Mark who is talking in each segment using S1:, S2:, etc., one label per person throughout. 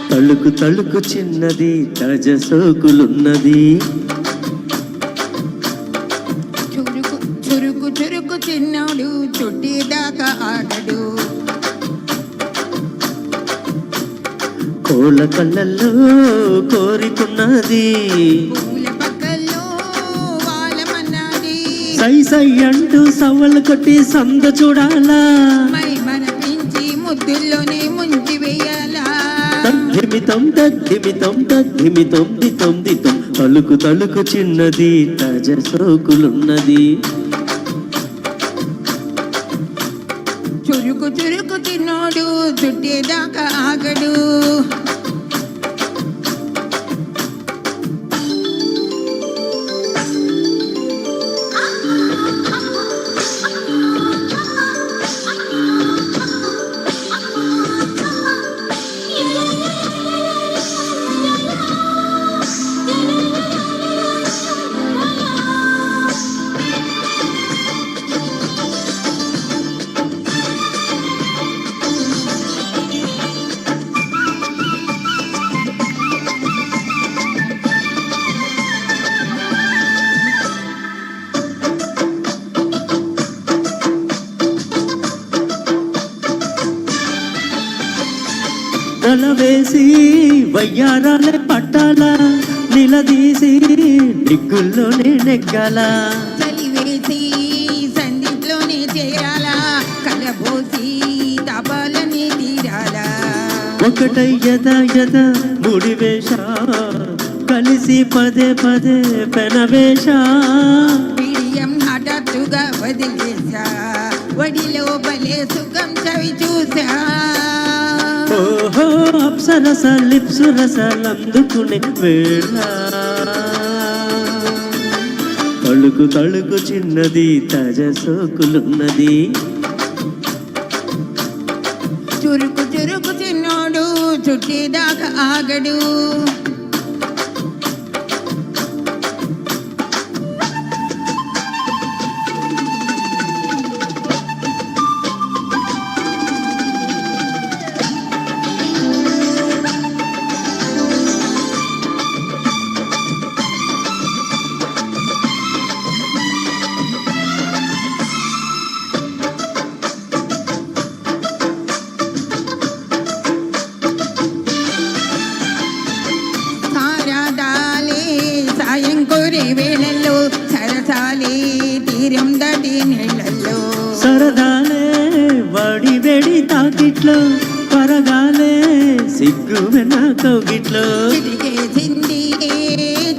S1: తళుకు తళుకు చిన్నది తజ సోకులున్నది.
S2: చురుకు చురుకు చురుకు చిన్నోడు చుట్టేదాకా ఆగడు.
S1: కోళ్ళ కళ్ళల్లో కోరికున్నది.
S2: పూల పక్కల్లో వాళ్ళమన్నది.
S1: సై సై అంటూ సవ్వలు కొట్టి సంద చూడాలా.
S2: మై మన పెంచి ముద్దుల్లోనే ముంచి వేయాలా.
S1: తద్ధిమితం తద్ధిమితం తద్ధిమితం దితం దితం. తలుకు తలుకు చిన్నది తజ సోకులున్నది.
S2: చురుకు చురుకు తిన్నోడు చుట్టేదాకా ఆగడు.
S1: తల వేసి వయ్యారాలే పట్టాల. నిలదీసి దిగ్గుల్లోనే నెగ్గాల.
S2: చలివేసి సందిట్లోనే చేరాలా. కలబోసి తపాలని తీరాలా.
S1: ఒకటై యద యద ముడివేష కలిసి పదే పదే పెనవేష.
S2: బిడియం హఠాత్తుగా వదిలేసా. వడిలో బలే సుఖం చవి చూసా.
S1: ఓహో అప్సరస లిప్సు రసాలందుకునే వేళ. తళుకు తళుకు చిన్నది తజ సోకులున్నది.
S2: చురుకు చురుకు చిన్నోడు చుట్టేదాకా ఆగడు. వేళల్లో సరసాలే తీరం దాటి నీళ్ళల్లో.
S1: సరదాలే వాడి వేడి తాకిట్లో. పరగాలే సిగ్గు వెన కౌగిట్లో.
S2: చిటికేసింది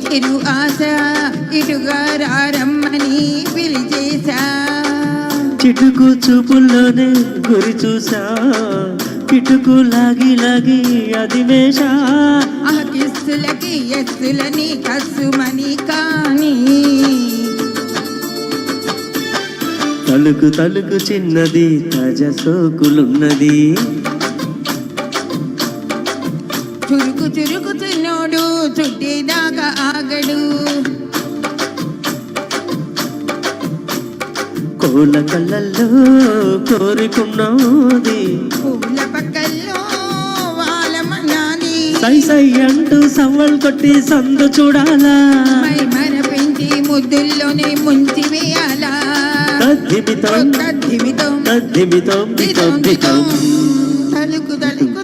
S2: చిరు ఆశ ఇటుగా రారమ్మని పిలిచేశా.
S1: చిటుకు చూపుల్లోనే గురి చూసా. పిటుకు లాగి లాగి అదివేశ.
S2: ఆ కిస్సులకి ఎస్సులని కసుమని కాని.
S1: తలుకు తలుకు చిన్నది తజ సోకులున్నది.
S2: చురుకు చురుకు చిన్నోడు చుట్టేదాకా ఆగడు.
S1: కోళ్ళ కళ్ళల్లో కోరికున్నది.
S2: పూల పక్కల్లో వాళ్ళమన్నది.
S1: సై సై అంటూ సవ్వలు కొట్టి సందు చూడాలా.
S2: మై మన పెంచి ముద్దుల్లోనే ముంచి వేయాలా.
S1: తద్ధిమితం
S2: తద్ధిమితం
S1: తద్ధిమితం దితం దితం.
S2: తలుకు తలుకు